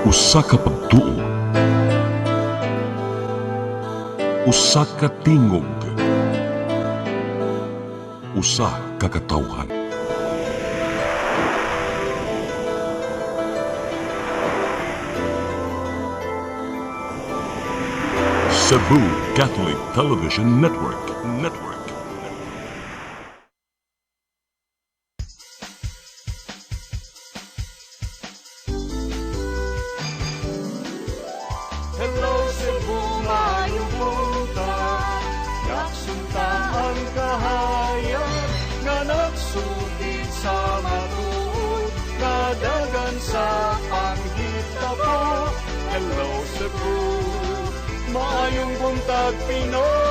Usa ka pagtuo, usa ka tingog, usa ka katawhan. Cebu Catholic Television Network. Hello Cebu, maayong buntag. Yaksunta ang kahayag nga nagsugid sa matuod, nadagan sa panghitabo. Hello Cebu, maayong buntag Pinoy.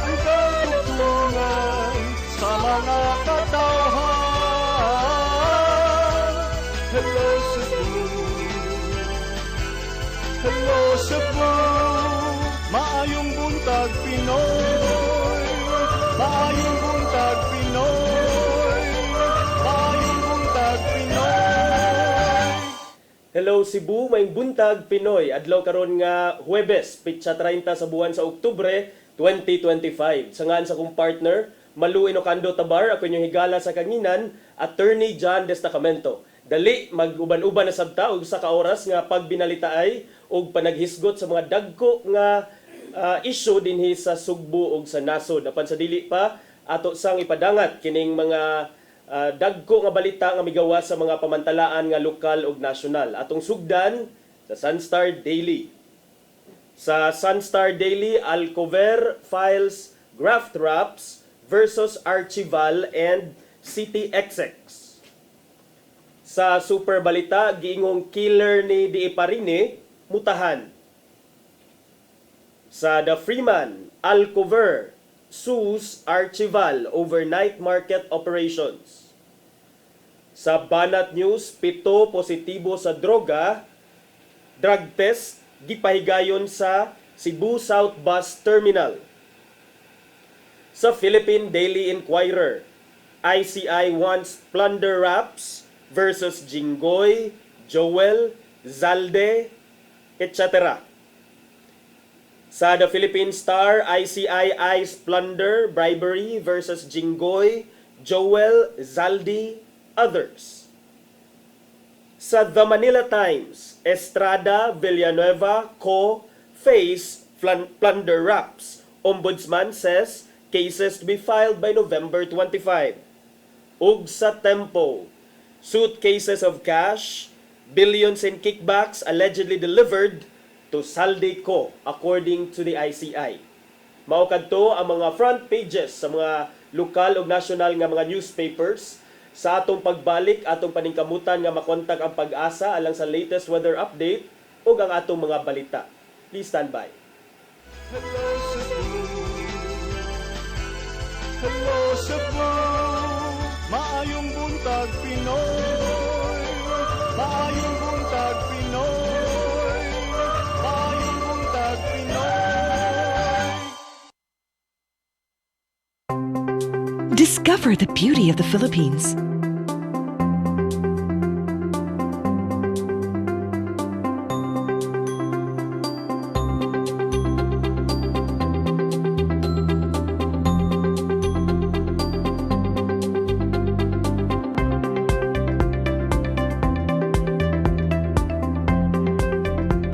Ang katutulungan sa mga katawhan. Hello Cebu, hello Cebu, maayong buntag Pinoy, maayong buntag Pinoy, maayong buntag Pinoy. Hello Cebu, may buntag Pinoy. Adlaw karon nga Huwebes, pitsa 30 sa buwan sa Oktubre 2025. Sangan sa kong partner, Malu Inocando Tabar, ako inyong higala sa kanginan, Attorney John Destacamento. Dali mag-uban-uban na sabta og sa ka oras nga pagbinalitaay og panaghisgot sa mga dagko nga issue dinhi sa Sugbo ug sa nasod. Apan sa dili pa ato sang ipadangat kining mga dagko nga balita nga migawas sa mga pamantalaan nga lokal ug nasyonal. Atong sugdan sa Sunstar Daily. Sa Sunstar Daily, Alcover files graft wraps versus Archival and CTXX. Sa Super Balita, giingong killer ni Di Iparine, mutahan. Sa The Freeman, Alcover sues Archival over night market operations. Sa Banat News, 7 positibo sa droga, drug test, gipahigayon sa Cebu South Bus Terminal. Sa Philippine Daily Inquirer, ICI wants plunder raps versus Jinggoy, Joel, Zalde, etc. Sa The Philippine Star, ICI eyes plunder, bribery versus Jinggoy, Joel, Zaldi, others. Sa The Manila Times, Estrada, Villanueva, Co. face plunder raps. Ombudsman says cases to be filed by November 25. Ug sa Tempo, suitcases of cash, billions in kickbacks allegedly delivered to Saldico, according to the ICI. Mao kadto ang mga front pages sa mga lokal ug nasyonal nga mga newspapers. Sa atong pagbalik, atong paningkamutan nga makontak ang Pag-asa alang sa latest weather update ug ang atong mga balita. Please stand by. Hello Cebu, hello Cebu, maayong buntag Pinoy, maayong buntag Pinoy, maayong buntag Pinoy. Discover the beauty of the Philippines.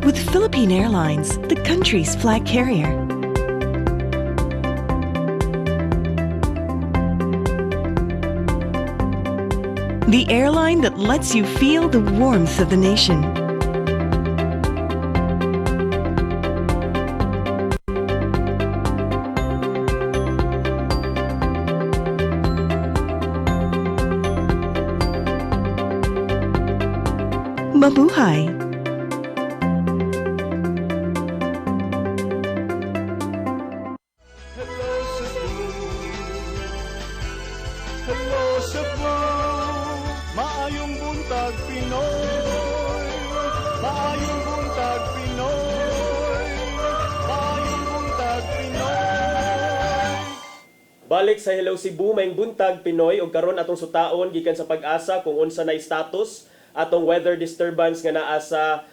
With Philippine Airlines, the country's flag carrier. The airline that lets you feel the warmth of the nation. Mabuhay! Hello Cebu, hello Cebu, maayong buntag Pinoy, maayong buntag Balik sa Hello Cebu, maing buntag Pinoy ug karon atong sutaon gikan sa pag-asa kung unsa na status atong weather disturbance nga naa sa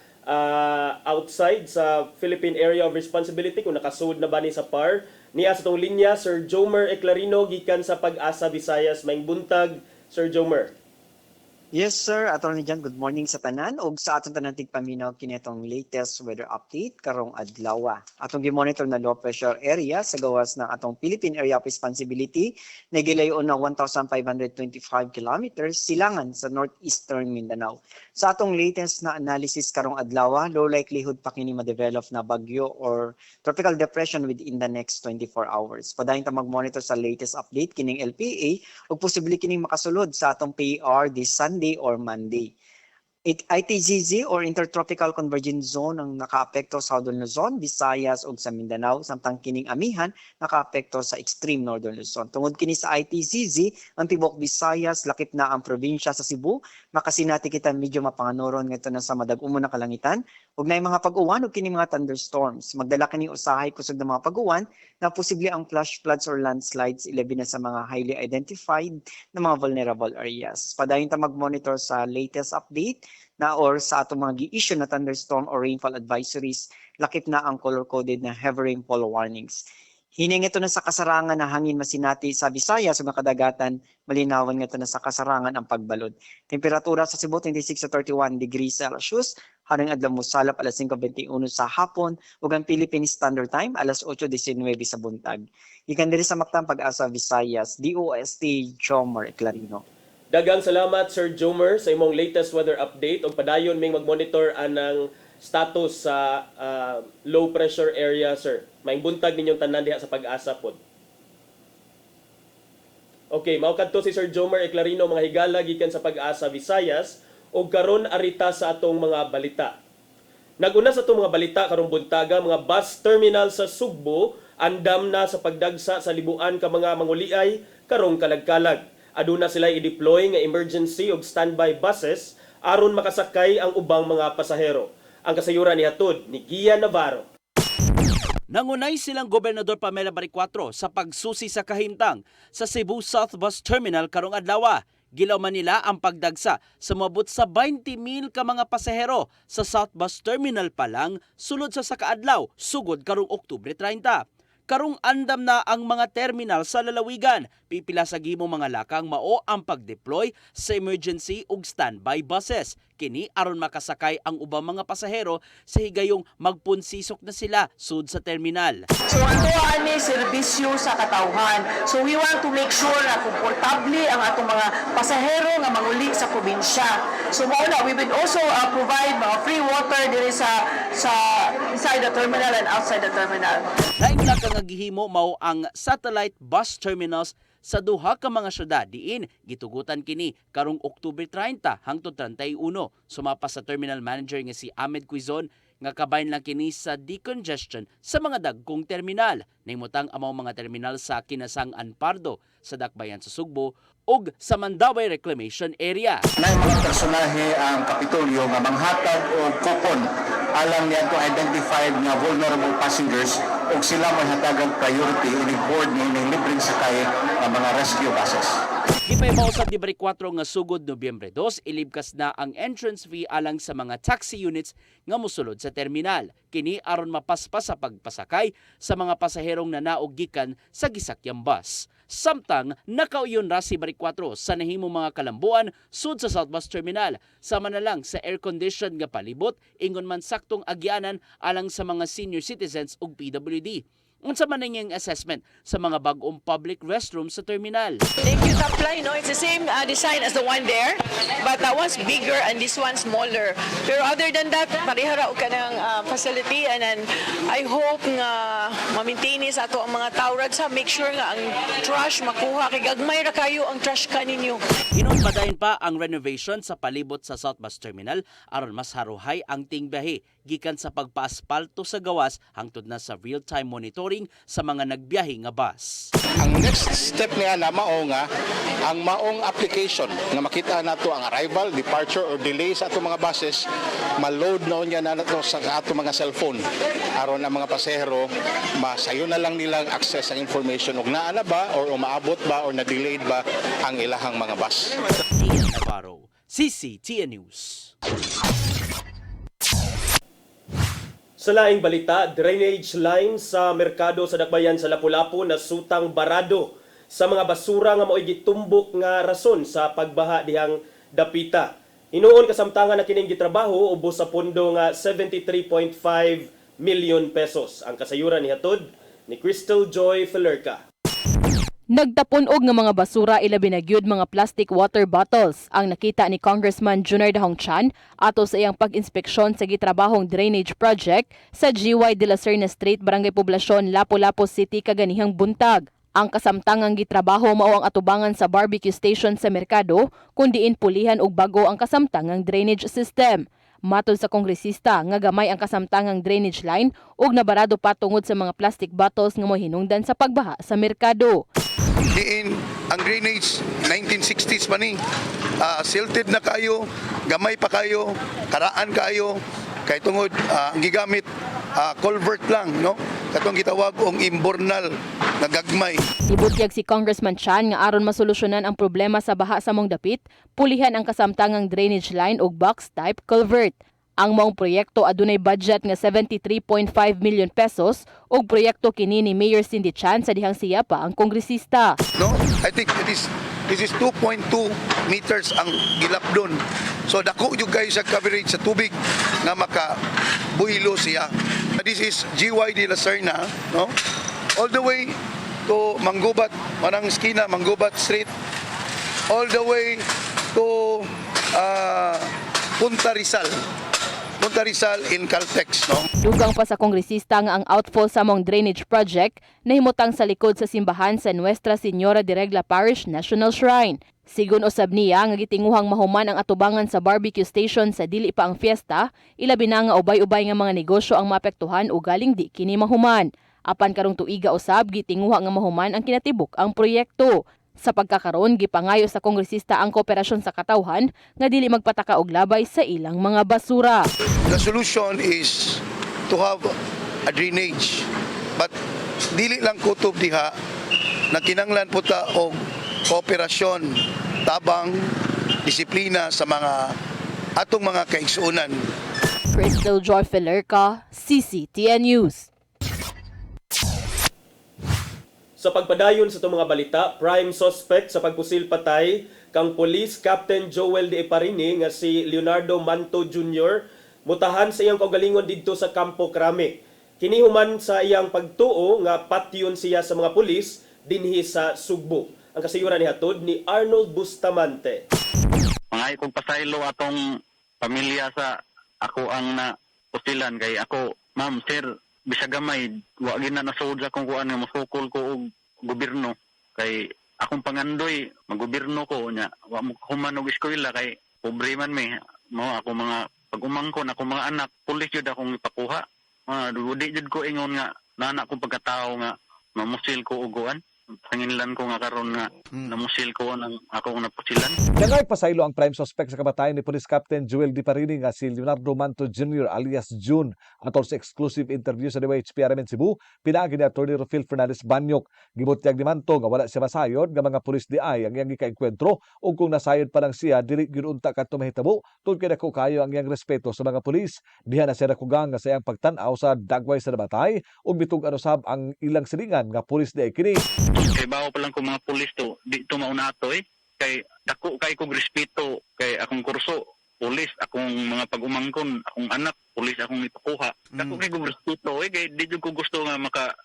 outside sa Philippine Area of Responsibility kung nakasud na ba ni sa PAR. Niya sa tong linya Sir Jomer Eclarino gikan sa Pag-asa Visayas, maing buntag Sir Jomer. Yes, sir. Attorney John, good morning sa tanan. Og sa atong tanan tigpaminaw kinitong latest weather update karong adlaw. Atong gi-monitor na low pressure area sa gawas ng atong Philippine Area of Responsibility na gilayon na 1,525 kilometers silangan sa northeastern Mindanao. Sa atong latest na analysis karong adlaw, low likelihood pa kini ma-develop na bagyo or tropical depression within the next 24 hours. Padayon ta mag-monitor sa latest update kining LPA ug posible kining makasulod sa atong PAR this Sunday or Monday. ITZZ or Intertropical Convergence Zone ang nakaapekto sa Southern Luzon, Visayas ug sa Mindanao, samtang kining amihan nakaapekto sa extreme Northern Luzon. Tungod kini sa ITZZ, ang tibok Visayas lakip na ang probinsya sa Cebu, makasinati kita medyo mapanganuron ngadto na sa madag-umon na kalangitan ug nay mga pag-uwan ug kini mga thunderstorms. Magdala kini usahay kusog ng mga pag-uwan na posible ang flash floods or landslides ilabi na sa mga highly identified na mga vulnerable areas. Padayon ta mag-monitor sa latest update na or sa atong mga gi-issue na thunderstorm or rainfall advisories, lakip na ang color-coded na heavy rainfall warnings. Hining ito na sa kasarangan na hangin masinati sa Visayas ug kadagatan, malinawan nga ito na sa kasarangan ang pagbalod. Temperatura sa Cebu 26 to 31 degrees Celsius, haring adlaw mosalap alas 5:21 sa hapon ug ang Philippine Standard Time alas 8:19 sa buntag. Ikan diri sa Mactan Pag-asa Visayas, DOST Jomer Eclarino. Daghang salamat Sir Jomer sa imong latest weather update ug padayon ming mag-monitor anang status sa low pressure area, sir. Maing buntag ninyong tanan diha sa Pag-asa pod. Okay, mao kadto si Sir Jomer Eclarino, mga higala gikan sa Pag-asa Visayas ug karon arita sa atong mga balita. Naguna sa atong mga balita karong buntaga, mga bus terminal sa Sugbo andam na sa pagdagsa sa libuan ka mga manguliay karong kalagkalag. Aduna sila i-deploy nga emergency ug standby buses aron makasakay ang ubang mga pasahero. Ang kasayuran ni hatod ni Gian Navarro. Nangunay silang Gobernador Pamela Baricuatro sa pagsusi sa kahimtang sa Cebu South Bus Terminal karong adlaw. Gilaw man nila ang pagdagsa sa mabot sa 20,000 ka mga pasahero sa South Bus Terminal pa lang sulod sa sakaadlaw sugod karong Oktubre 30. Karong andam na ang mga terminal sa lalawigan. Pipila sa gimong mga lakang mao ang pag-deploy sa emergency ug standby buses. Kini aron makasakay ang ubang mga pasahero sa higayong magpunsisok na sila sud sa terminal. So ato ani serbisyo sa katawhan. So we want to make sure na komportable ang atong mga pasahero nga manguli sa probinsya. So mao na we will also provide mga free water diri sa inside the terminal and outside the terminal. Lain na kang gihimo mao ang satellite bus terminals sa duha ka mga syudad diin gitugutan kini karong Oktubre 30 hangtod 31. Sumapas sa terminal manager nga si Ahmed Quizon nga kabayn lang kini sa decongestion sa mga dagkong terminal. Nahimutang amaw mga terminal sa Kinasang-an Pardo sa Dakbayan sa Sugbo ug sa Mandawi Reclamation Area. Na mga personahe ang Kapitolyo nga manghatag o kupon alang niya to identified nga vulnerable passengers ug sila may hatagang priority inig board ni libreng sakay ng mga rescue buses. Ipaymausap ni Baricuatro nga sugod Nobyembre 2, ilibkas na ang entrance fee alang sa mga taxi units nga mosulod sa terminal. Kini aron mapaspas sa pagpasakay sa mga pasaherong nanaog gikan sa gisakyang bus. Samtang nakauyon ra si Baricuatro sa nahimong mga kalambuan sud sa South Bus Terminal. Sama na lang sa air condition nga palibot ingon man saktong agyanan alang sa mga senior citizens ug PWD. Unsa man ang assessment sa mga bag-ong public restrooms sa terminal? Thank you, Taply. No, it's the same design as the one there, but that one's bigger and this one's smaller. Pero other than that, parihara ka ng facility and then I hope nga ma-maintain sa ato ang mga tawrag sa make sure nga ang trash makuha kay gagmay ra kayo ang trash ka ninyo. Hinungpadayon pa ang renovation sa palibot sa South Bus Terminal aron mas haruhay ang tingbiyahe gikan sa pagpaaspalto sa gawas hangtod na sa real-time monitoring monitoring sa mga nagbiyahe nga bus. Ang next step niya na mao nga ang maong application nga makita nato ang arrival, departure or delay sa ato mga buses, ma-load na niya na nato sa ato mga cellphone aron ang mga pasahero masayo na lang nilang access ang information ug naa na ba or umaabot ba or na-delayed ba ang ilahang mga bus. Ian Navarro, CCTN News. Sa laing balita, drainage line sa merkado sa Dakbayan sa Lapu-Lapu na sutang barado sa mga basura nga mao'y gitumbok nga rason sa pagbaha dihang dapita. Hinuon kasamtangan na kining gitrabaho ubos sa pondo nga 73.5 million pesos. Ang kasayuran ni hatod ni Crystal Joy Felerca. Nagtapon og nga mga basura ilabi na gyud mga plastic water bottles ang nakita ni Congressman Junior Dahong Chan ato sa iyang pag-inspeksyon sa gitrabahong drainage project sa GY de la Serna Street, Barangay Poblasyon, Lapu-Lapu City kaganihang buntag. Ang kasamtangang gitrabaho mao ang atubangan sa barbecue station sa merkado kundiin pulihan og bago ang kasamtangang drainage system. Matod sa kongresista nga gamay ang kasamtangang drainage line ug nabarado pa tungod sa mga plastic bottles nga mohinungdan sa pagbaha sa merkado. Diin ang drainage 1960s pa ni silted na kayo, gamay pa kayo, karaan kayo kay tungod ang gigamit culvert lang, no, katong gitawag og imbornal nga gagmay. Ibutyag si Congressman Chan nga aron masolusyonan ang problema sa baha sa mong dapit, pulihan ang kasamtangang drainage line ug box type culvert. Ang maong proyekto adunay budget nga 73.5 million pesos ug proyekto kini ni Mayor Cindy Chan sa dihang siya pa ang kongresista. No, I think this is 2.2 meters ang gilap doon. So dako yung guys sa coverage sa tubig nga makabuhilo siya. This is GY de la Serna, no? All the way to Manggubat, manang skina Manggubat Street, all the way to Punta Rizal in Caltex, no? Dugang pa sa kongresista nga ang outfall sa mong drainage project nahimutang sa likod sa simbahan sa Nuestra Señora de Regla Parish National Shrine. Sigun usab niya nga gitinguhang mahuman ang atubangan sa barbecue station sa dili pa ang fiesta, ilabi na nga ubay-ubay nga mga negosyo ang maapektuhan ug galing di kini mahuman. Apan karong tuiga usab gitinguha nga mahuman ang kinatibuk ang proyekto. Sa pagkakaroon, gipangayo sa kongresista ang kooperasyon sa katawhan nga dili magpataka og labay sa ilang mga basura. The solution is to have a drainage. But dili lang kutob diha na kinanglan po ta og kooperasyon, tabang, disiplina sa mga atong mga kaigsuonan. Crystal Joy Felerca, CCTN News. Sa pagpadayon sa itong mga balita, prime suspect sa pagpusil patay kang Police Captain Joel de Eparini nga si Leonardo Manto Jr. mutahan sa iyang kaugalingon didto sa Campo Crame. Kinihuman sa iyang pagtuo nga patyon siya sa mga pulis dinhi sa Sugbo. Ang kasayuran ni hatod ni Arnold Bustamante. Mga ikong pasaylo atong pamilya sa ako ang napusilan kay ako, ma'am, sir, bisag gamay, wa gina nasud sa kung kuan nga masukol ko og gobyerno kay akong pangandoy maggobyerno ko nya wa mo human og eskwela kay pobre man me mao ako mga pag-umangkon ako mga anak pulis jud akong ipakuha di jud ko ingon nga nana ko pagkatao nga mamusil ko og kuan panginlan ko nga karon nga namusil ko ang ako napusilan. Dangay pasaylo ang prime suspect sa kamatayon ni Police Captain Joel de Parini nga si Leonardo Manto Jr. alias June atol sa exclusive interview sa DWHPRM Cebu pinaagi ni Attorney Rufil Fernandez Banyok. Gibutyag ni Manto nga wala siya masayod nga mga pulis di ay ang iyang gikaenkwentro ug kung nasayod pa lang siya dili gyud unta kadto mahitabo tungod kay dako kayo ang iyang respeto sa mga pulis. Diha na siya nakugang nga sa iyang pagtan-aw sa dagway sa nabatay ug bitug usab ang ilang silingan nga pulis di ay kini. Kay bawo pa lang ko mga pulis to di to mauna to kay dako kay kog respeto kay akong kurso pulis akong mga pag-umangkon akong anak pulis akong ipakuha dako kay kog respeto kay di jud ko gusto nga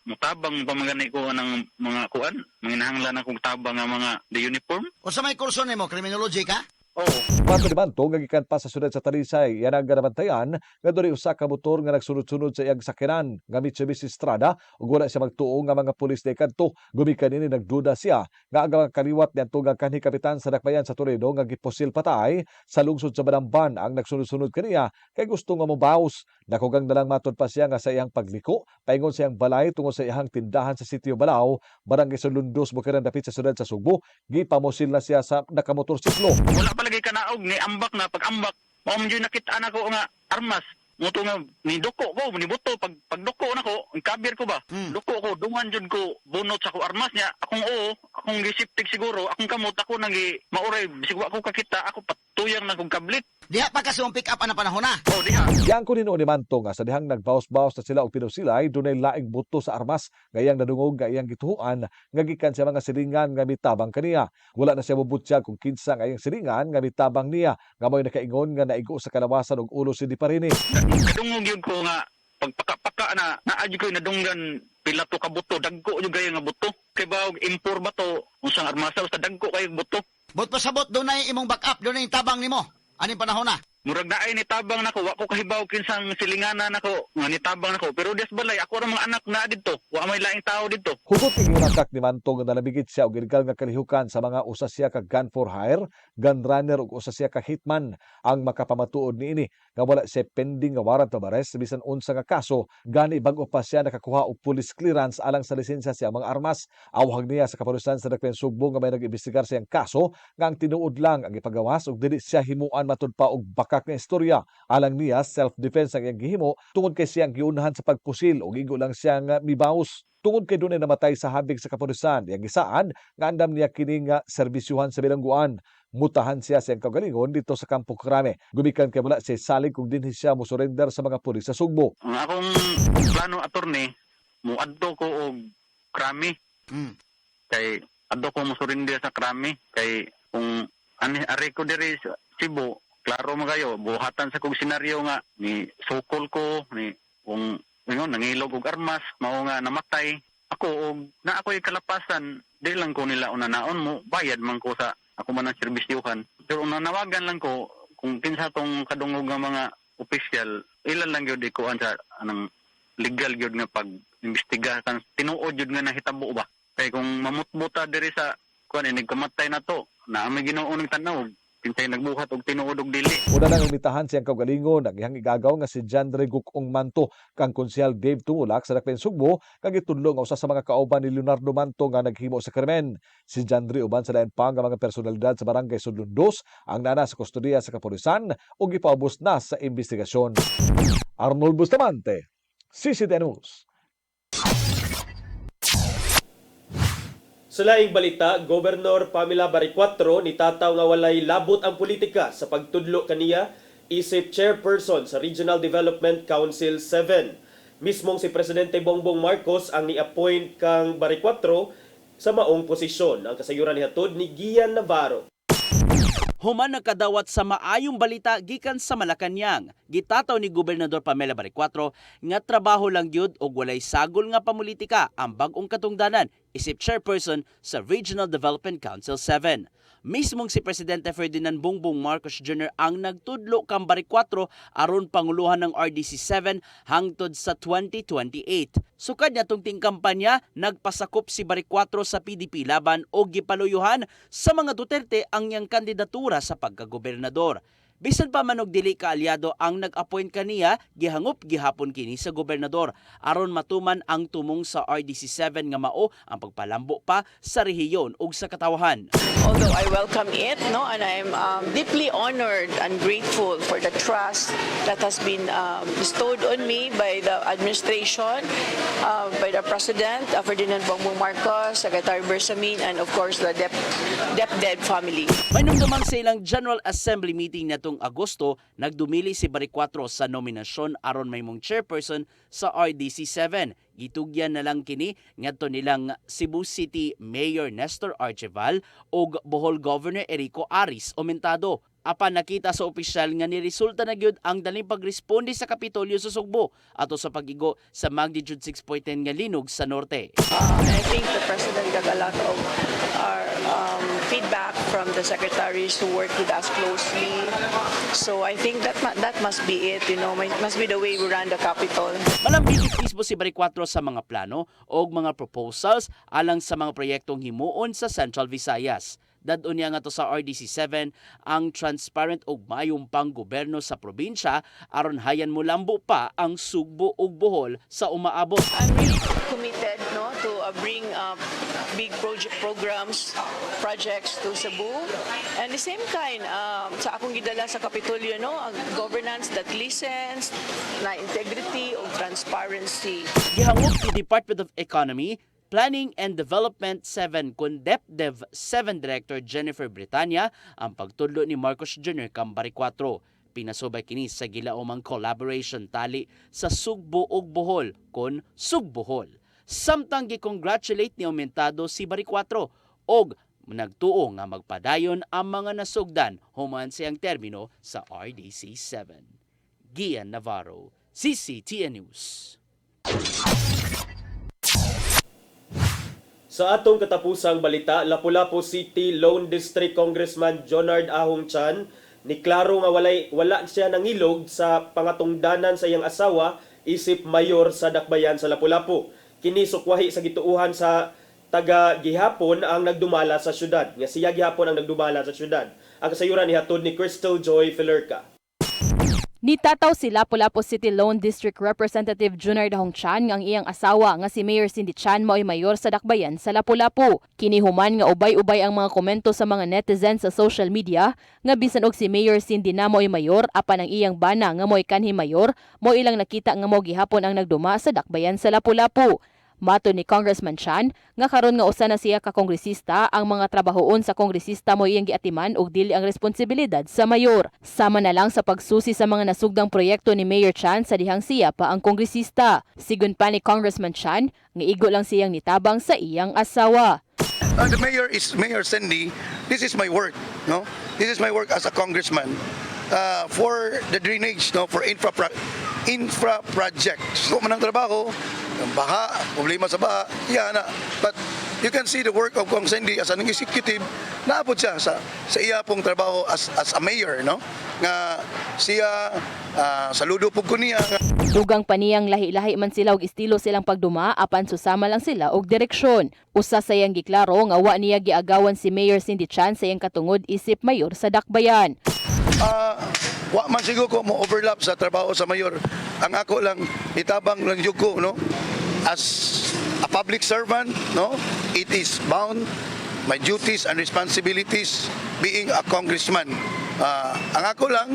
mutabang pamagani ko ng mga kuan manginahanglan akong tabang nga mga the uniform. O sa may kurso nimo criminology ka? Oo. Pato naman to ngagikan pa sa syudad sa Talisay yan ang ganabantayan nga diri usa ka motor nga nagsunod-sunod sa iyang sakyanan nga Mitsubishi Strada ug wala siya magtuo nga mga pulis day kadto. Gumikan ini nagduda siya nga ang mga kaliwat niadto nga kanhi kapitan sa dakbayan sa Toledo nga giposil patay sa lungsod sa Banamban ang nagsunod-sunod kaniya kay gusto nga mobaws. Nakugang nalang matod pa siya nga sa iyang pagliko paingon sa iyang balay tungod sa iyang tindahan sa sitio Balao, barangay Sulundos, Bukidnon dapit sa syudad sa Sugbo. Gipamosil na siya sa nakamotorsiklo. Wala palagi kanaog ni ambak na pag-ambak. Mao man jud nakita na ko nga armas. Muto nga ni doko ko, ni buto pag doko na ko, kabir ko ba? Doko ko, dungan jud ko bunot sa ko armas niya. Akong akong gisiptig siguro, akong kamot ako nang mauray bisig wa ko kakita, ako patuyang na kong kablit. Diha pa kasi pick up na panahon na. Oh, diha. Yang ko ninuon ni Manto nga sa dihang nagbaos-baos na sila og pinusilay dunay laing buto sa armas gayang nadungog nga iyang gituhuan nga gikan sa mga silingan nga mitabang kaniya. Wala na siya mobutyag kung kinsa nga iyang silingan nga mitabang niya nga mo'y nakaingon nga naigo sa kalawasan og ulo si Diparini. Kadungog yun ko nga pagpaka-paka na naadyo ko nadunggan pila to ka buto, dagko yung gaya nga buto. Kay ba impor ba to unsang armasa sa dagko kay buto. Bot pa sabot doon na imong backup, doon na yung tabang nimo. Aning panahon na. Murag na ay nitabang nako, wa ko kahibaw kinsang silinganan nako, nga nitabang nako. Pero des balay ako ra mga anak na didto, wa may laing tao didto. Hugot ing nakak ni Manto nga nalabigit siya og illegal nga kalihukan sa mga usa siya ka gun for hire, gun runner ug usa siya ka hitman ang makapamatuod niini nga wala siya pending nga warrant of arrest bisan unsa nga kaso gani bag-o pa siya nakakuha og police clearance alang sa lisensya siya mga armas. Awhag niya sa kapulisan sa Dakbayan Sugbo nga may nag-imbestigar sa iyang kaso nga ang tinuod lang ang ipagawas ug dili siya himuan matud pa og bakak nga istorya. Alang niya self-defense ang iyang gihimo tungod kay siyang giunahan sa pagpusil ug igo lang siya nga mibaws. Tungod kay dunay namatay sa habig sa kapulisan, iyang gisaan nga andam niya kini nga serbisyuhan sa bilangguan. Mutahan siya sa iyang kagalingon dito sa Kampo Krame. Gumikan kay wala siya salig kung dinhi siya mo surrender sa mga pulis sa Sugbo. Ang akong plano attorney, muadto ko og Krami. Kay adto ko mo surrender sa Krami kay kung ari ko diri sa Cebu, klaro mo kayo, buhatan sa kong senaryo nga ni sukol ko ni kung nangilog og armas, mao nga namatay ako og na ako'y kalapasan, di lang ko nila unanaon mo, bayad man ko sa ako man ang serbisyuhan. Pero nanawagan lang ko kung kinsa tong kadungog nga mga opisyal, ilan lang gyud ko sa anang legal gyud nga pag-imbestiga kan tinuod gyud nga nahitabo ba. Kay kung mamutbuta diri sa kuan nagkamatay na to, na may Ginoo ning tanaw, kinsay nagbuhat og tinuod og dili. Una nang imitahan siyang kaugalingon ang iyang igagaw nga si John Gukong Manto kang konsyal Dave Tumulak sa Dakbayan Sugbo kag gitudlo nga usa sa mga kauban ni Leonardo Manto nga naghimo sa krimen. Si John uban sa lain pa nga mga personalidad sa barangay Sudlundos ang nana sa kustodiya sa kapulisan ug gipaubos na sa investigasyon. Arnold Bustamante, CCTV News. Sa laing balita, Gobernador Pamela Baricuatro nitataw nga walay labot ang politika sa pagtudlo kaniya isip chairperson sa Regional Development Council 7. Mismong si Presidente Bongbong Marcos ang ni-appoint kang Baricuatro sa maong posisyon. Ang kasayuran nihatod ni Gian Navarro. Human nagkadawat sa maayong balita gikan sa Malacañang. Gitataw ni Gobernador Pamela Baricuatro nga trabaho lang gyud og walay sagol nga pamulitika ang bag-ong katungdanan isip chairperson sa Regional Development Council 7. Mismong si Presidente Ferdinand Bongbong Marcos Jr. ang nagtudlo kang Baricuatro aron panguluhan ng RDC 7 hangtod sa 2028. Sukad natong tingkampanya, nagpasakop si Baricuatro sa PDP laban o gipaluyuhan sa mga Duterte ang iyang kandidatura sa pagkagobernador. Bisan pa man og dili ka aliado ang nag-appoint kaniya, gihangop gihapon kini sa gobernador aron matuman ang tumong sa RDC 7 nga mao ang pagpalambo pa sa rehiyon ug sa katawahan. Although I welcome it, no, and I'm deeply honored and grateful for the trust that has been bestowed on me by the administration, by the President, Ferdinand Bongbong Marcos, Secretary Bersamin, and of course the DepEd family. May numduman sa ilang General Assembly meeting natong Agosto, nagdumili si Baricuatro sa nominasyon aron maymong chairperson sa RDC 7. Gitugyan na lang kini ngadto nilang Cebu City Mayor Nestor Arceval ug Bohol Governor Erico Aris Omentado. Apan nakita sa opisyal nga niresulta na gyud ang daling pagresponde sa Kapitolyo sa Sugbo ato sa pag-igo sa magnitude 6.10 nga linog sa norte. I think the President got a lot of our feedback from the secretaries who work with us closely. So I think that must be it, must be the way we run the Capitol. Malambigit mismo si Bari 4 sa mga plano o mga proposals alang sa mga proyektong himuon sa Central Visayas. Dadon niya nga to sa RDC 7 ang transparent ug mayong panggoberno sa probinsya aron hayan mo lambo pa ang Sugbo ug Bohol sa umaabot. I'm really committed to bring big projects to Cebu. And the same kind, sa akong gidala sa Kapitolyo, ang governance that listens, na integrity ug transparency. Gihangop ni Department of Economy, Planning and Development 7 kun DepDev 7 Director Jennifer Britania ang pagtudlo ni Marcos Jr. kang Bari 4. Pinasubay kini sa gilaumang collaboration tali sa Sugbo ug Bohol kon Sugbohol. Samtang gi-congratulate ni Aumentado si Bari 4 og nagtuo nga magpadayon ang mga nasugdan human siyang termino sa RDC 7. Gian Navarro, CCTN News. Sa atong katapusang balita, Lapu-Lapu City Lone District Congressman Jonard Ahong Chan niklaro nga wala siya nangilog sa pangatungdanan sa iyang asawa isip mayor sa dakbayan sa Lapu-Lapu. Kini sukwahi sa gituuhan sa taga gihapon ang nagdumala sa syudad. Nga siya gihapon ang nagdumala sa syudad. Ang kasayuran ni hatod ni Crystal Joy Filerca. Nitataw si Lapu-Lapu City Lone District Representative Junard Ahong Chan nga ang iyang asawa nga si Mayor Cindy Chan mao'y mayor sa dakbayan sa Lapu-Lapu. Kinihuman nga ubay-ubay ang mga komento sa mga netizens sa social media nga bisan og si Mayor Cindy na mao'y mayor apan ang iyang bana nga mao'y kanhi mayor mo ilang nakita nga mao gihapon ang nagduma sa dakbayan sa Lapu-Lapu. Mato ni Congressman Chan nga karon nga usa na siya ka kongresista, ang mga trabahoon sa kongresista mo iyang giatiman og dili ang responsibilidad sa mayor. Sama na lang sa pagsusi sa mga nasugdang proyekto ni Mayor Chan sa dihang siya pa ang kongresista. Sigun pa ni Congressman Chan nga igo lang siyang nitabang sa iyang asawa. The mayor is Mayor Cindy. This is my work, This is my work as a congressman for the drainage, for infra projects. So man ang trabaho, baha, problema sa baha, na. But you can see the work of Kong Cindy as an executive, naabot siya sa iya pong trabaho as a mayor, Nga siya saludo pug ko niya. Dugang pa niyang lahi-lahi man sila og estilo silang pagduma apan susama lang sila og direksyon. Usa sa iyang giklaro nga wa niya giagawan si Mayor Cindy Chan sa iyang katungod isip mayor sa dakbayan. Wa man siguro ko mo overlap sa trabaho sa mayor. Ang ako lang itabang lang jud ko, as a public servant, it is bound my duties and responsibilities being a congressman. Ang ako lang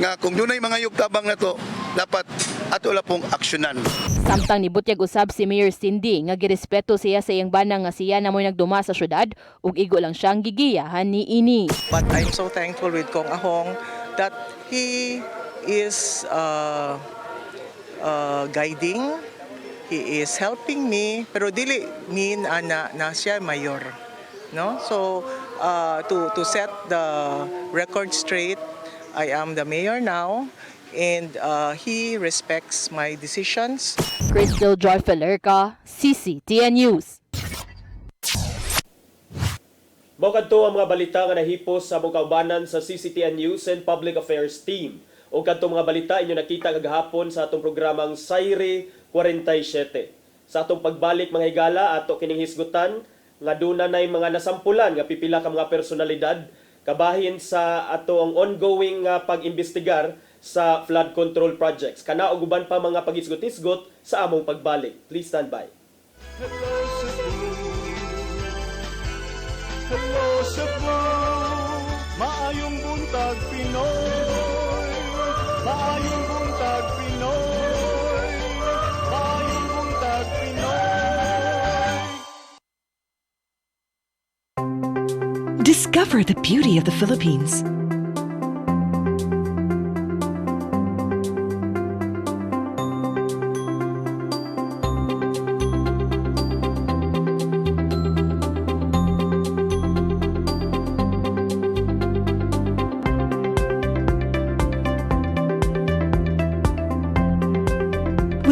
nga kung dunay mga yugtabang na to, dapat ato la pong aksyonan. Samtang nibutyag usab si Mayor Cindy nga girespeto siya sa iyang bana nga siya na mo'y nagduma sa syudad ug igo lang siyang gigiyahan niini. But I'm so thankful with Kong Ahong that he is guiding, he is helping me, pero dili mean na siya mayor, So to set the record straight, I am the mayor now, and he respects my decisions. Crystal Joy Filerca, CCTN News. Bukod to ang mga balita nga nahipos sa mga kaubanan sa CCTN News and Public Affairs Team. O kadto mga balita inyo nakita kagahapon sa atong programang Saire 47. Sa atong pagbalik mga higala ato kining hisgutan nga duna nay mga nasampulan nga pipila ka mga personalidad kabahin sa ato ang ongoing pag-imbestigar sa flood control projects. Kana og uban pa mga paghisgot-hisgot sa among pagbalik. Please stand by. Hello Cebu, maayong buntag Pinoy, maayong buntag Pinoy, maayong buntag Pinoy. Discover the beauty of the Philippines.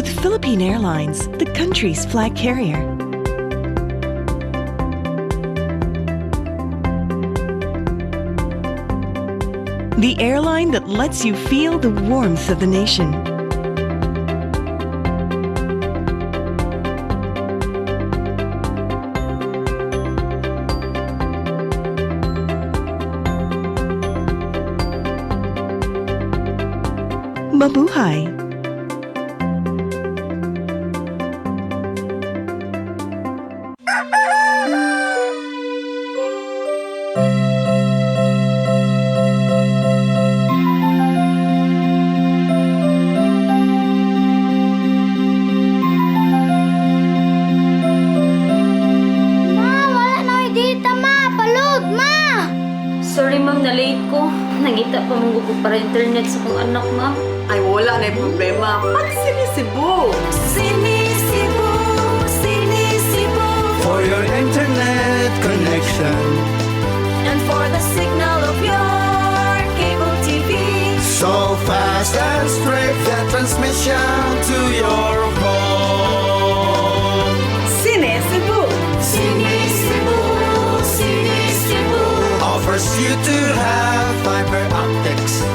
with Philippine Airlines, the country's flag carrier. The airline that lets you feel the warmth of the nation. Mabuhay! Sorry ma'am, na-late ko. Nangita pa mong gugo para internet sa kong anak ma'am. Ay, wala na yung problema. Pag sinisibo. Sinisibo, sinisibo. For your internet connection, And for the signal of your cable TV. so fast and straight, that transmission to your phone. Sinisibo. Sinisibo, sinisibo. Offers you to have fiber optics.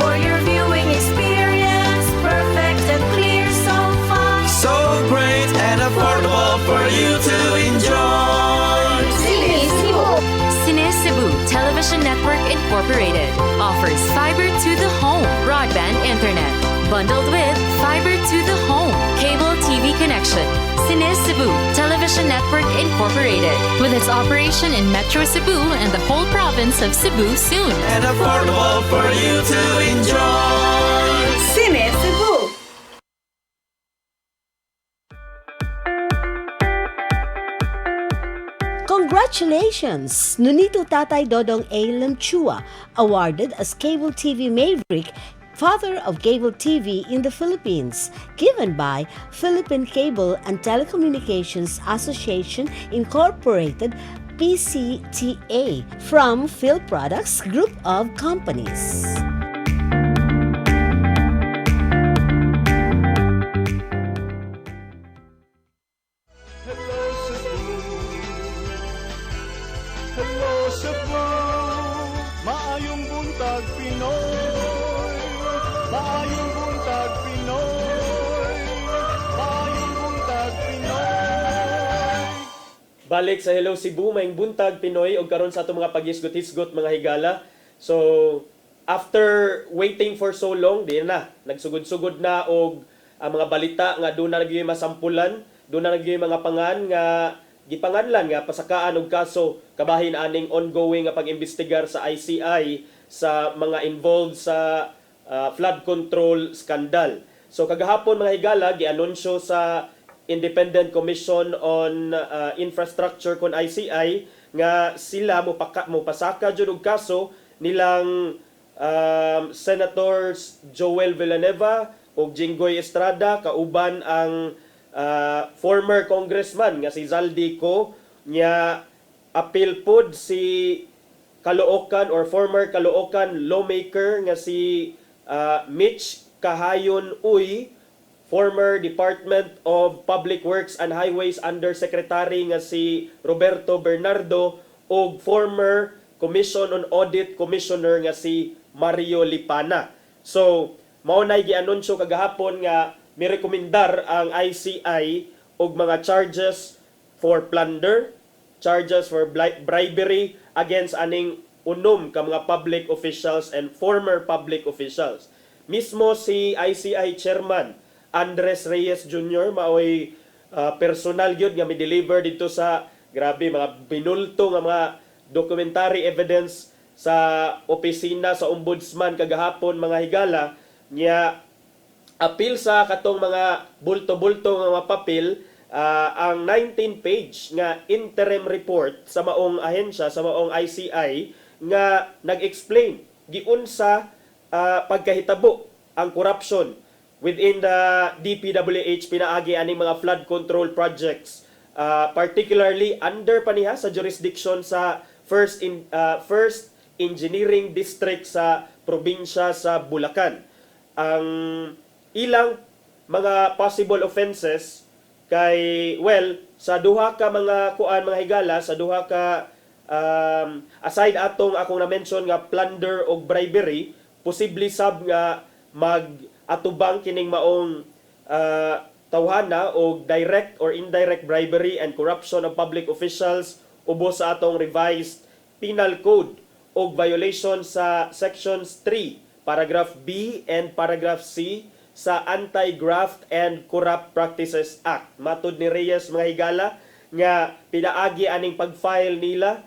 For your viewing experience, perfect and clear so far. So great and affordable for you to enjoy. Sinisibo. Cine Cebu Television Network Incorporated offers fiber to the home broadband internet bundled with fiber to the home cable TV connection. Cine Cebu Television Network Incorporated with its operation in Metro Cebu and the whole province of Cebu soon. And affordable for you to enjoy. Sinisibo. Congratulations! Nunito Tatay Dodong A. Lamchua, awarded as Cable TV Maverick, Father of Cable TV in the Philippines, given by Philippine Cable and Telecommunications Association Incorporated, PCTA, from Phil Products Group of Companies. Hello Cebu, maayong buntag Pinoy. Maayong buntag Pinoy. Maayong buntag Pinoy. Balik sa Hello Cebu, maing buntag Pinoy og karon sa ato mga paghisgot-hisgot mga higala. So after waiting for so long, di na nagsugod-sugod na og ang mga balita nga doon na nagyoy masampulan, doon na nagyoy mga pangan nga gipanganlan nga pasakaan og kaso kabahin aning ongoing nga pag-imbestigar sa ICI sa mga involved sa flood control scandal. So kagahapon mga higala gianunsyo sa Independent Commission on Infrastructure kon ICI nga sila mo pasaka jud og kaso nilang Senators Joel Villanueva ug Jinggoy Estrada kauban ang former congressman nga si Zaldi Ko nya appeal pod si Caloocan or former Caloocan lawmaker nga si Mitch Kahayon Uy, former Department of Public Works and Highways Undersecretary nga si Roberto Bernardo ug former Commission on Audit Commissioner nga si Mario Lipana. So mao nay gianunsyo kagahapon nga mirekomendar ang ICI og mga charges for plunder, charges for bribery against aning unom ka mga public officials and former public officials. Mismo si ICI Chairman Andres Reyes Jr. maoy personal gyud nga mi-deliver dito sa grabe mga binulto nga mga documentary evidence sa opisina sa ombudsman kagahapon mga higala niya appeal sa katong mga bulto-bulto nga mga papel ang 19-page nga interim report sa maong ahensya, sa maong ICI nga nag-explain giunsa pagkahitabo ang corruption within the DPWH pinaagi aning mga flood control projects, particularly under paniha sa jurisdiction sa First Engineering District sa probinsya sa Bulacan. Ang ilang mga possible offenses kay sa duha ka mga mga higala, sa duha ka aside atong akong na-mention nga plunder o bribery, posible sab nga mag-atubang kining maong tawhana o direct or indirect bribery and corruption of public officials ubos sa atong revised penal code o violation sa sections 3, paragraph B and paragraph C sa Anti-Graft and Corrupt Practices Act. Matud ni Reyes mga higala nga pinaagi aning pag-file nila,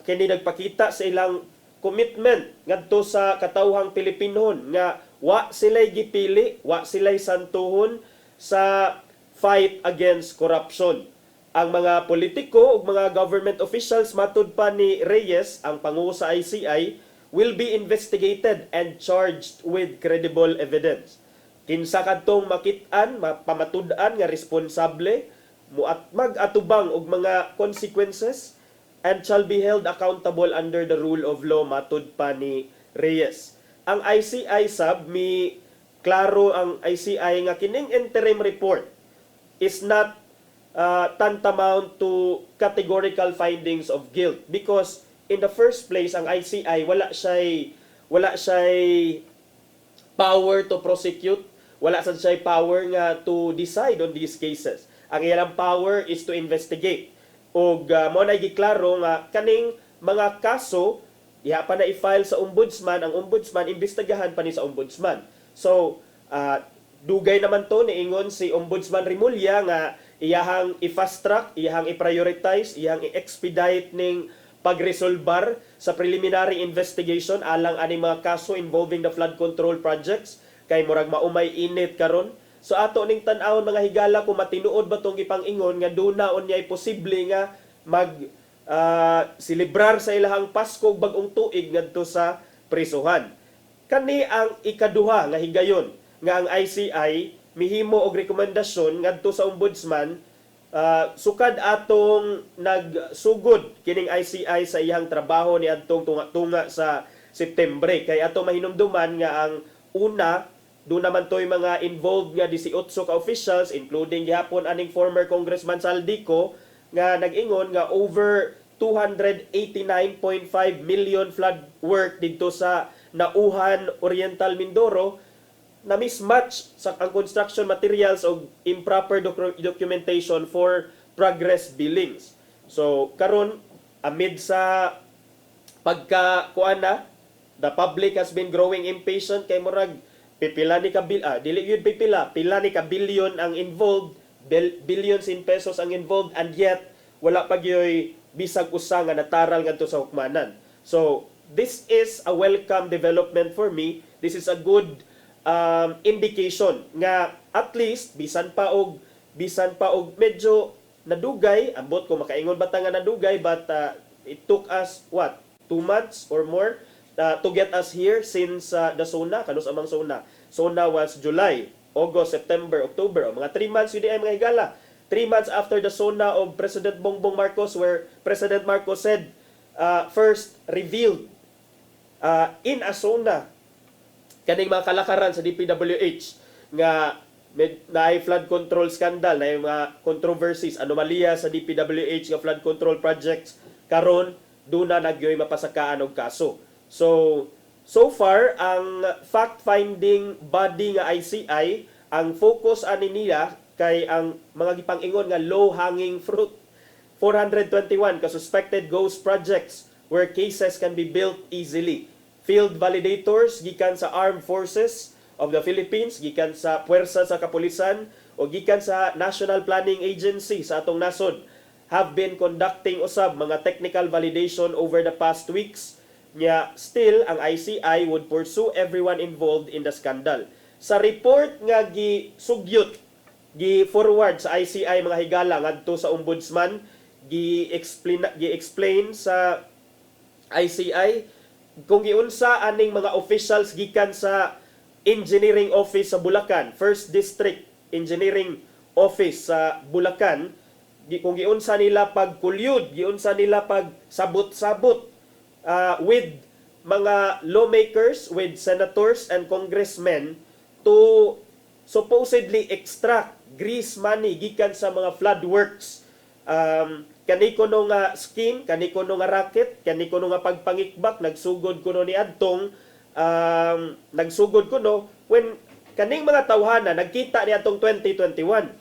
kini nagpakita sa ilang commitment ngadto sa katawhang Pilipinon nga wa sila'y gipili, wa sila'y santuhon sa fight against corruption. Ang mga politiko ug mga government officials, matud pa ni Reyes, ang pangulo sa ICI, will be investigated and charged with credible evidence. Kinsa kadtong makit-an, pamatud-an nga responsable, mag-atubang og mga consequences and shall be held accountable under the rule of law, matud pa ni Reyes. Ang ICI sab, klaro ang ICI nga kining interim report is not tantamount to categorical findings of guilt because in the first place ang ICI wala siya'y power to prosecute, wala siya'y power nga to decide on these cases. Ang ilang power is to investigate. Og mo na giklaro nga kaning mga kaso iha pa na i-file sa ombudsman, ang ombudsman imbestigahan pa ni sa ombudsman. So dugay naman to niingon si Ombudsman Rimulya nga iyahang i-fast track, iyahang i-prioritize, iyahang i-expedite ning pagresolbar sa preliminary investigation alang ani mga kaso involving the flood control projects kay murag maumay init karon. So ato ning tan-awon mga higala kung matinuod ba tong gipang-ingon nga dunaon niya posible nga mag silibrar sa ilahang Pasko ug bag-ong tuig ngadto sa prisuhan. Kani ang ikaduha nga higayon nga ang ICI mihimo og rekomendasyon ngadto sa ombudsman sukad atong nagsugod kining ICI sa iyang trabaho ni adtong tunga sa Septembre kay ato mahinumduman nga ang una do naman toy mga involved nga 18 ka officials including gihapon aning former Congressman Saldico nga nag-ingon nga over 289.5 million flood work dito sa Nauhan, Oriental Mindoro na mismatch sa ang construction materials o improper documentation for progress billings. So karon amid sa pagkakuana, the public has been growing impatient kay murag pipila ni ka dili yun pila ni ka billion ang involved, billions in pesos ang involved and yet wala pa gyoy bisag usa nga nataral ngadto sa hukmanan. So this is a welcome development for me. This is a good indication nga at least bisan pa og medyo nadugay, ambot ko makaingon bata nga nadugay, but it took us 2 months or more to get us here since the SONA, kanus amang SONA was July, August, September, October, mga 3 months yun ay mga higala. 3 months after the SONA of President Bongbong Marcos where President Marcos said first revealed in a SONA kaning mga kalakaran sa DPWH nga na flood control scandal, na mga controversies, anomalya sa DPWH nga flood control projects, karon do na nagyoy mapasakaan og kaso. So far ang fact-finding body nga ICI, ang focus ani nila kay ang mga gipang-ingon nga low-hanging fruit. 421 ka suspected ghost projects where cases can be built easily. Field validators gikan sa Armed Forces of the Philippines, gikan sa puwersa sa kapulisan o gikan sa National Planning Agency sa atong nasod have been conducting usab mga technical validation over the past weeks. Nya still ang ICI would pursue everyone involved in the scandal. Sa report nga gisugyot, gi-forward sa ICI mga higala ngadto sa ombudsman, gi-explain sa ICI kung giunsa aning mga officials gikan sa Engineering Office sa Bulacan, First District Engineering Office sa Bulacan, kung giunsa nila pagkulyud, giunsa nila pagsabot-sabot with mga lawmakers, with senators and congressmen to supposedly extract grease money gikan sa mga flood works. Kani ko no nga scheme, kani ko no nga racket, kani ko no nga pagpangikbak, nagsugod ko no ni adtong nagsugod ko no when kaning mga tawhana nagkita ni atong 2021.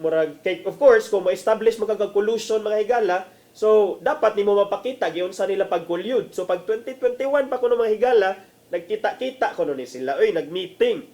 Murag kay of course kung ma-establish magkag-collusion mga higala, so dapat nimo mapakita giunsa nila pag-collude. So pag 2021 pa kuno mga higala, nagkita-kita kuno ni sila, nag-meeting.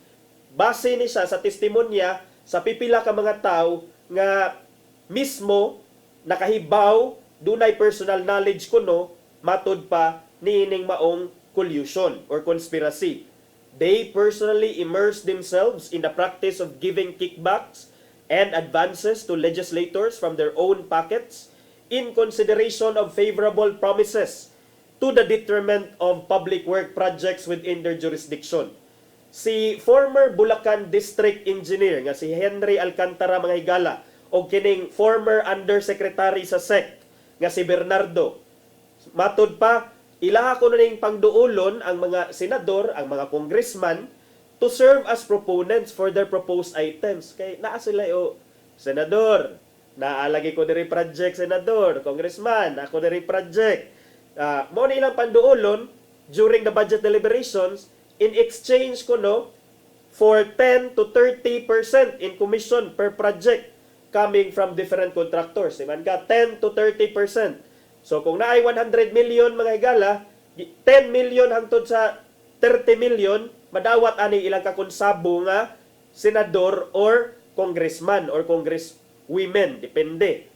Base ni siya sa testimonya sa pipila ka mga tao nga mismo nakahibaw, dunay personal knowledge kuno matud pa niining maong collusion or conspiracy. They personally immerse themselves in the practice of giving kickbacks and advances to legislators from their own pockets in consideration of favorable promises to the detriment of public work projects within their jurisdiction. Si former Bulacan District Engineer nga si Henry Alcantara mga higala o kining former Undersecretary sa SEC nga si Bernardo, matud pa ilaha ko na ning pangduolon ang mga senador, ang mga congressman to serve as proponents for their proposed items. Kay naa sila senador, naalagi ko diri project, senador, congressman, ako diri project. Mo ni ilang panduolon during the budget deliberations in exchange ko no for 10 to 30% in commission per project coming from different contractors. Iman ka 10 to 30%. So kung naay 100 million mga higala, 10 million hangtod sa 30 million madawat ani ilang kakonsabo nga senador or congressman or congresswomen, depende.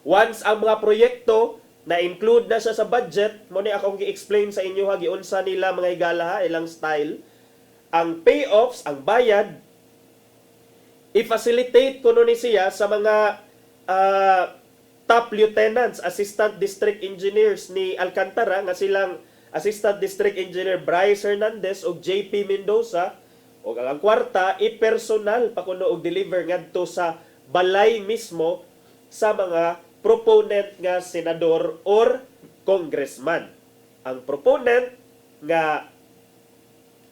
Once ang mga proyekto na include na siya sa budget, mo ni akong gi-explain sa inyo ha giunsa nila mga higala ilang style. Ang payoffs, ang bayad, i-facilitate kuno ni siya sa mga top lieutenants, assistant district engineers ni Alcantara nga silang Assistant District Engineer Bryce Hernandez o JP Mendoza, o ang kwarta i-personal pa kuno og deliver ngadto sa balay mismo sa mga proponent nga senador or congressman. Ang proponent nga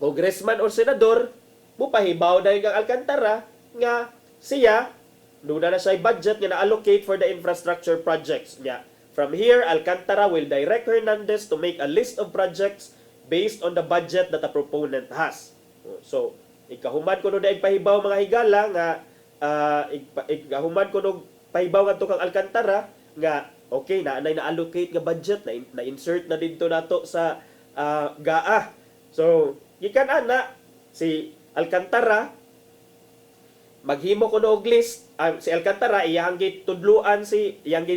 congressman or senador mupahibaw dahil kang Alcantara nga siya doon na siya budget nga na-allocate for the infrastructure projects niya. From here, Alcantara will direct Hernandez to make a list of projects based on the budget that the proponent has. So, ikahuman ko no daig pahibaw mga higala nga ikahuman ko no pahibaw ngadto kang Alcantara nga okay na-allocate nga budget na-insert na dito nato sa GAA. So, gikan ana si Alcantara maghimo ko og list. Si Alcantara iyang gitudluan si iyang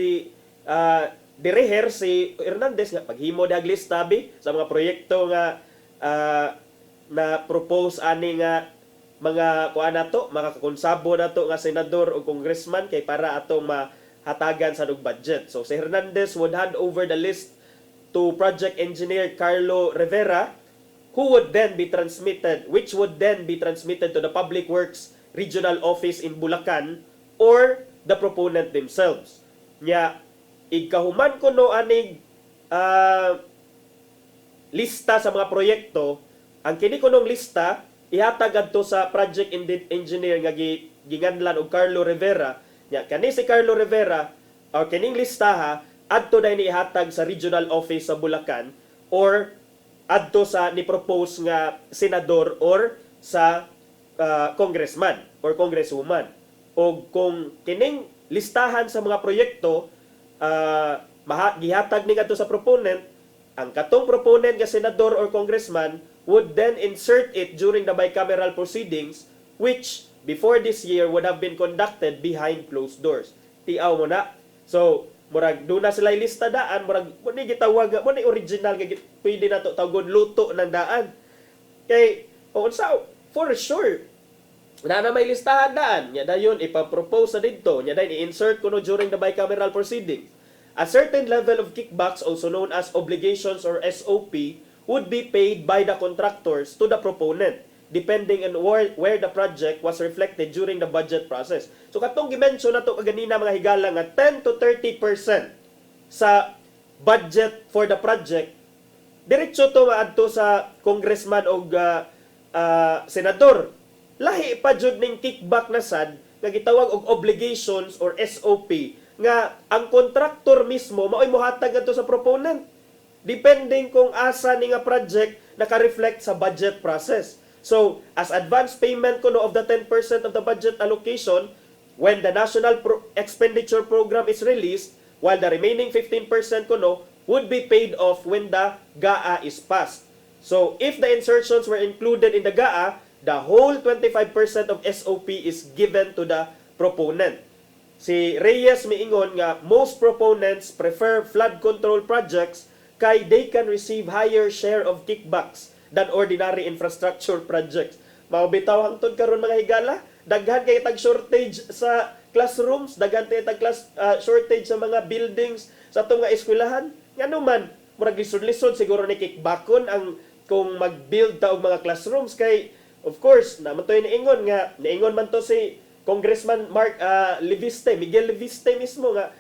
direher si Hernandez nga paghimo dag list tabi sa mga proyekto nga na propose ani nga mga kuan nato, mga kakonsabo nato nga senador o congressman kay para atong mahatagan sa dug budget. So si Hernandez would hand over the list to project engineer Carlo Rivera, which would then be transmitted to the Public Works Regional Office in Bulacan or the proponent themselves. Nya igkahuman ko no anig lista sa mga proyekto, ang kini ko nung lista ihatag adto sa project engineer nga ginganlan og Carlo Rivera. Nya kani si Carlo Rivera o kining listaha adto na ihatag sa regional office sa Bulacan or adto sa ni propose nga senador or sa congressman or congresswoman. O kung kining listahan sa mga proyekto gihatag ni adto sa proponent, ang katong proponent nga senador or congressman would then insert it during the bicameral proceedings which before this year would have been conducted behind closed doors. Tiaw mo na. So, murag doon na sila lista daan, murag mo ni gitawag, mo ni original nga pwede na to tawgon luto ng daan. Kay for sure na may listahan daan, nya dayon ipapropose sa didto, nya dayon i-insert kuno during the bicameral proceedings. A certain level of kickbacks, also known as obligations or SOP, would be paid by the contractors to the proponent depending on where the project was reflected during the budget process. So katong gimension nato kaganina mga higala nga 10 to 30% sa budget for the project diretso to maadto sa congressman o senador. Lahi pa jud ning kickback na sad nga gitawag og obligations or SOP nga ang kontraktor mismo mao'y mohatag adto sa proponent. Depending kung asa ni nga project naka-reflect sa budget process. So, as advance payment kuno of the 10% of the budget allocation, when the National Expenditure Program is released, while the remaining 15% kuno would be paid off when the GAA is passed. So, if the insertions were included in the GAA, the whole 25% of SOP is given to the proponent. Si Reyes miingon nga most proponents prefer flood control projects kay they can receive higher share of kickbacks than ordinary infrastructure projects. Maubitaw hangtod karon mga higala, daghan kay tag shortage sa classrooms, daghan kay tag shortage sa mga buildings sa atong nga eskwelahan. Ngano man, murag lisod-lisod siguro ni kickbackon ang kung mag-build ta og mga classrooms kay of course, naman to niingon man to si Congressman Miguel Leviste mismo nga,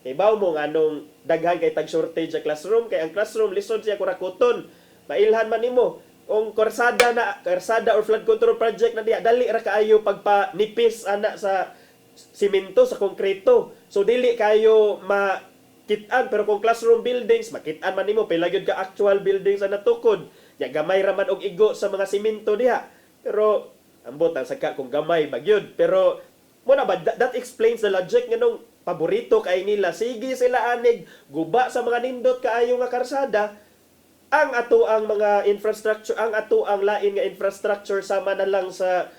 ibaw mo nga anong daghan kay tag shortage sa classroom, kay ang classroom lisod siya kurakuton. Mailhan man nimo kung karsada or flood control project na diya, dali ra kaayo pagpanipis ana sa simento, sa konkreto. So dili kayo makitaan, pero kung classroom buildings, makitaan man nimo pila gyud ka actual buildings na natukod. Ya gamay ra man og igo sa mga simento diha. Pero ambot ang saka kung gamay bagyod. Pero muna ba that explains the logic nganong paborito kay nila. Sige sila anig guba sa mga nindot kaayo nga karsada. Ang ato ang mga infrastructure, ang ato ang lain nga infrastructure sama na lang sa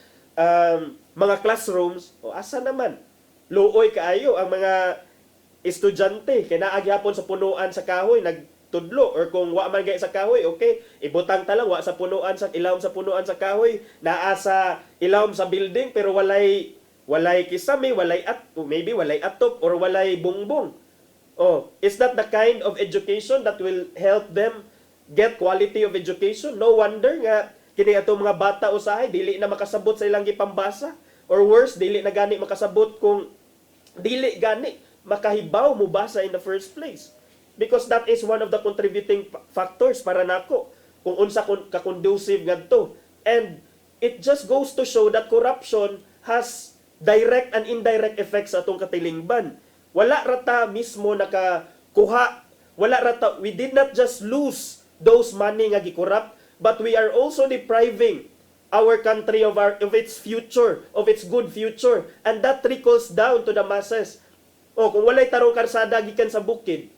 mga classrooms. O asa naman? Luoy kaayo ang mga estudyante kay naa gyapon sa punuan sa kahoy nagtudlo, or kung wa man gay sa kahoy, okay, ibutang ta lang wa sa punuan sa ilawom sa punuan sa kahoy, naa sa ilawom sa building pero walay kisame, maybe walay atop or walay bungbong. Oh, is that the kind of education that will help them get quality of education? No wonder nga kini ato mga bata usahay dili na makasabot sa ilang gipambasa, or worse, dili na gani makasabot kung dili gani makahibaw mo basa in the first place. Because that is one of the contributing factors para nako kung unsa ka conducive ngadto. And it just goes to show that corruption has direct and indirect effects sa atong katilingban. Wala rata mismo nakakuha, we did not just lose those money nga gikorrupt, but we are also depriving our country of its future, of its good future, and that trickles down to the masses. O kung walay tarong karsada gikan sa bukid,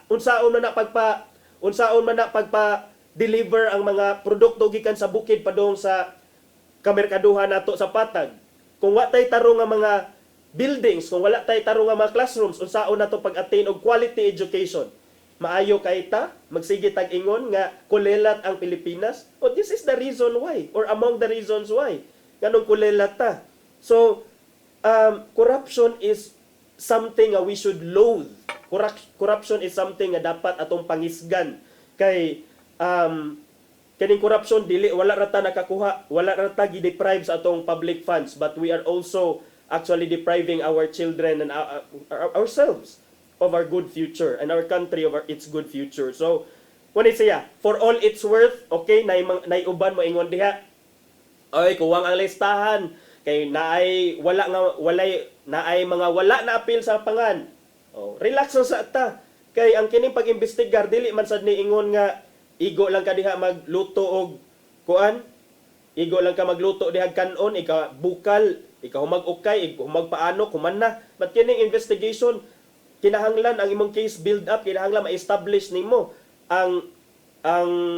unsaon man na pagpa-deliver ang mga produkto gikan sa bukid padung sa kamerkaduhan nato sa patag. Kung wa tay tarong nga mga buildings, kung wala tay tarong nga mga classrooms, unsaon nato pag-attain og quality education. Maayo kay ta magsige tag ingon nga kulelat ang Pilipinas. O this is the reason why, or among the reasons why nganong kulelat ta. So corruption is something nga we should loathe. Corruption is something nga dapat atong pangisgan. Kay kining corruption dili wala ra ta nakakuha, wala ra ta gi-deprive sa atong public funds, but we are also actually depriving our children and ourselves of our good future and our country of its good future. So kun siya, for all it's worth, okay, naiuban mo ingon diha, ay kuwang ang listahan kay naay mga wala na appeal sa pangan. Oh, relax lang sa ta. Kay ang kining pag-imbestigar dili man sad ni ingon nga igo lang ka diha magluto og kuan. Igo lang ka magluto diha kanon, ika bukal, ika humag-ukay, humag paano, kuman na. But kining investigation kinahanglan ang imong case build up, kinahanglan ma-establish nimo ang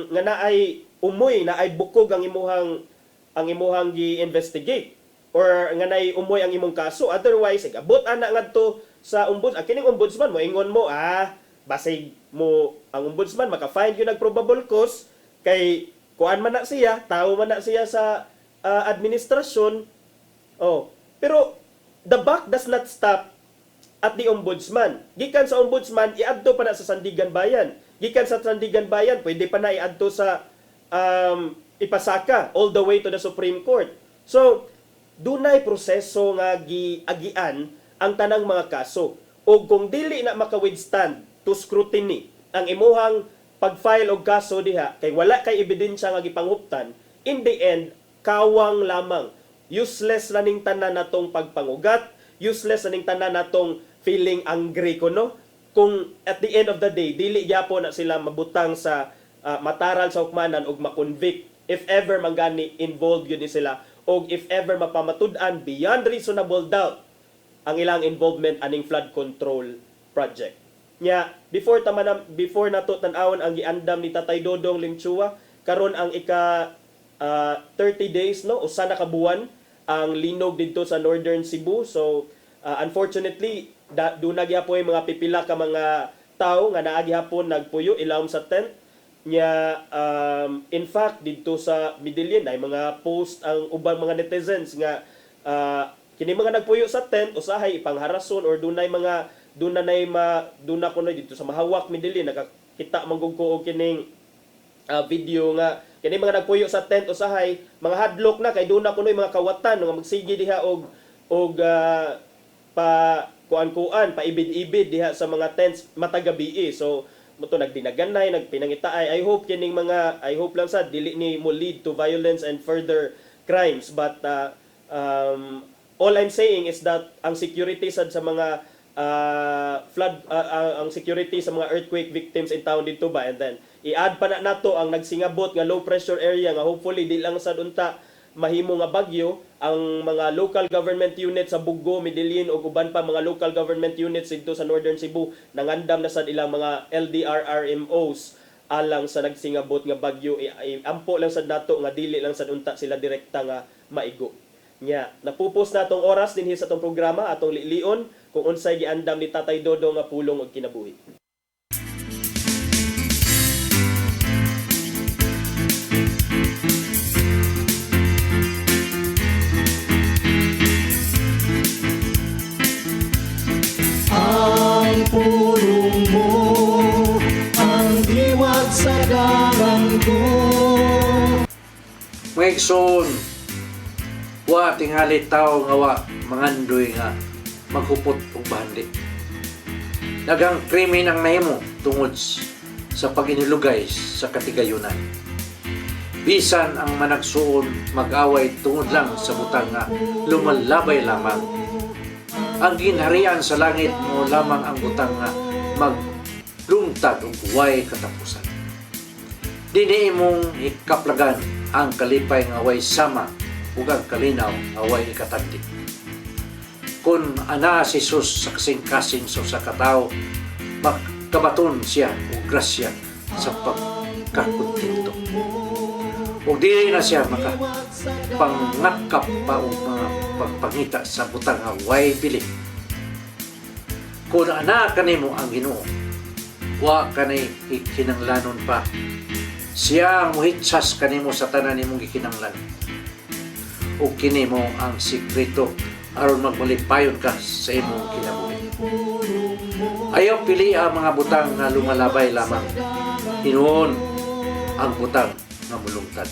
nga naay umoy, naay bukog ang imuhang gi-investigate, or nga naay umoy ang imong kaso. Otherwise abot ana ngadto sa ombudsman. Kining ombudsman mo ingon mo basig mo ang ombudsman maka-find yung nag-probable cause kay kuan man na siya, tao man na siya sa administrasyon. Oh, pero the buck does not stop at the ombudsman. Gikan sa ombudsman, iadto pa na sa Sandigan Bayan. Gikan sa Sandigan Bayan, pwede pa na iadto sa ipasaka all the way to the Supreme Court. So, dunay proseso nga giagian ang tanang mga kaso. O kung dili na maka-withstand to scrutiny ang imuhang pag-file og kaso diha, kay wala kay ebidensya nga gipanghuptan, in the end, kawang lamang. Useless na ning tanan natong pagpangugat, useless na ning tanan natong feeling angry ko, no? Kung at the end of the day, dili gyapon na sila mabutang sa mataral sa hukmanan og makonvict if ever manggani involved yun ni sila o if ever mapamatud-an beyond reasonable doubt ang ilang involvement aning flood control project. Nya, before nato tan-awon ang giandam ni Tatay Dodong Limchua, karon ang ika 30 days, no, usa na ka buwan ang linog dito sa Northern Cebu. So unfortunately, doon nagyapoy mga pipila ka mga tao nga naagi hapon nagpuyo ilawom sa tent. Nya in fact dito sa Medellin ay mga post ang ubang mga netizens nga kini mga nagpuyo sa tent usahay ipangharason or dunay kuno dito sa Mahawak, Medellin, nakakita manggug ko og kining video nga kini mga nagpuyo sa tent usahay mga hadlok na kay duna kunoy mga kawatan nga magsigi diha og pa kuan-kuan pa ibid-ibid diha sa mga tents matagabi. So moto nagdinaganay, nagpinangitaay. I hope lang sa dili ni mo lead to violence and further crimes, but all I'm saying is that ang security sad sa mga ang security sa mga earthquake victims in town dito ba, and then i-add pa na nato ang nagsingabot nga low pressure area nga hopefully di lang sad unta mahimo nga bagyo. Ang mga local government units sa Bugo, Medellin o uban pa mga local government units dito sa Northern Cebu nangandam na sad ilang mga LDRRMOs alang sa nagsingabot nga bagyo. Ampo lang sad nato nga dili lang sad unta sila direkta nga maigo. Nya, napupos na tong oras dinhi sa tong programa atong lilion kung unsay giandam ni Tatay Dodong nga pulong og kinabuhi. Ang pulong mo, ang diwat sa dalan ko. Mga igsoon, wa tingali tao nga wa mangandoy nga maghupot og bandi. Daghang krimen ang nahimo tungod sa pag-inilugay sa katigayunan. Bisan ang managsuon mag-away tungod lang sa butang nga lumalabay lamang. Ang ginharian sa langit mo lamang ang butang nga maglungtad og way katapusan. Dini imong ikaplagan ang kalipay nga way sama ug ang kalinaw nga way ikatagdi. Kung ana si Jesus sa kasing-kasing sa katao, makabaton siya og grasya sa pagkakontento. O dili na siya makapangakap pa o mga pagpangita sa butang nga way bili. Kung ana kanimo ang Ginoo, wa kanay ikinanglanon pa. Siya ang muhitsas kanimo sa tanan nimong gikinanglan. O kini mo ang sikreto aron magmalipayon ka sa imong kinabuhi. Ayaw pili ang mga butang nga lumalabay lamang. Hinuon ang butang nga mulungtad.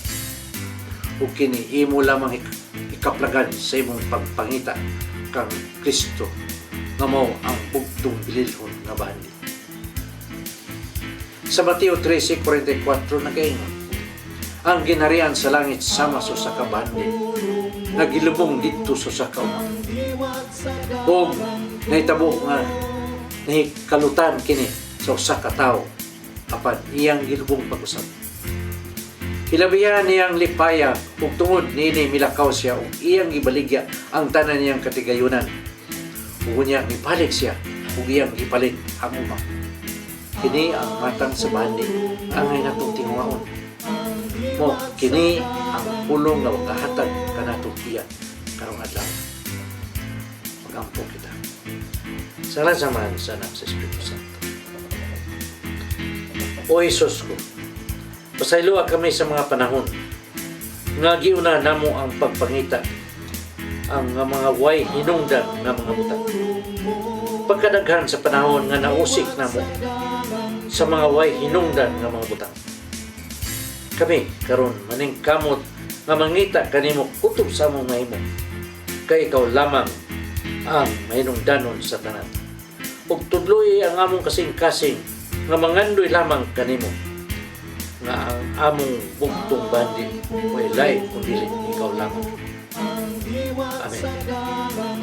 O kini imo lamang ikaplagan sa imong pagpangita kang Kristo nga mao ang bugtong bililhon nga bandi. Sa Mateo 13:44 nakaingon, ang ginharian sa langit sama sa usa ka bandi nagilubong dito sa usa ka umat. O nahitabo nga nahikalutan kini sa usa ka tawo apan iyang gilubong pag-usab. Hilabihan niyang lipaya ug tungod niini milakaw siya ug iyang gibaligya ang tanan niyang katigayunan. Ug niya mipalik siya ug iyang gipalit ang uma. Kini ang matang sa bandi angay natong tinguhaon. Mo kini ang pulong nga kahatag kanatong iya karong adlaw. Magampo kita. Salamat sa anak sa Espiritu Santo. O Jesus ko, pasayloa kami sa mga panahon nga giuna namo ang pagpangita ang mga way hinungdan nga mga butang. Pagkadaghan sa panahon nga nausik namo sa mga way hinungdan nga mga butang. Kami karon maning kamot nga mangita kanimo kutob sa among mahimo. Kay ikaw lamang ang mahinungdanon sa tanan. Ug tudloy ang among kasing-kasing nga mangandoy lamang kanimo. nga ang among bugtong bandi may lain kundi ikaw lang. Amen.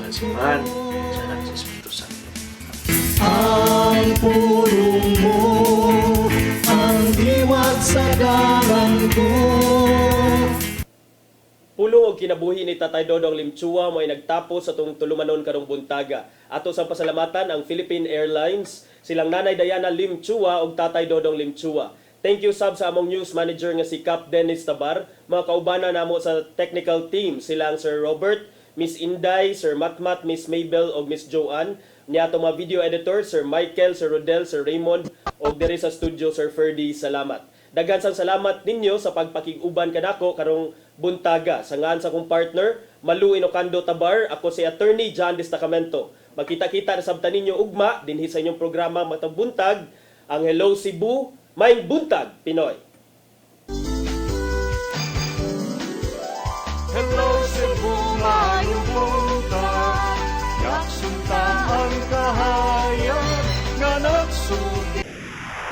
Masimahan sa anak sa Espiritu Santo. Ang pulong mo, ang diwat sa dalan ko. Pulong og kinabuhi ni Tatay Dodong Limchua mo ay nagtapos sa itong tulumanon karong buntaga. Ato sa pasalamatan ang Philippine Airlines, silang Nanay Diana Limchua ug Tatay Dodong Limchua. Thank you sab sa among news manager nga si Cap Dennis Tabar, mga kaubana namo sa technical team silang Sir Robert, Miss Inday, Sir Matmat, Miss Mabel ug Miss Joanne. Niya ato mga video editor Sir Michael, Sir Rodel, Sir Raymond ug diri sa studio Sir Ferdy. Salamat. Daghan sang salamat ninyo sa pagpakig-uban kanako karong buntaga. Sa ngan sa kong partner, Malu Inocando Tabar, ako si Attorney John Destacamento. Magkita-kita na sabtan ninyo ugma dinhi sa inyong programa Matang Buntag, ang Hello Cebu, Maing Buntag Pinoy. Hello Cebu.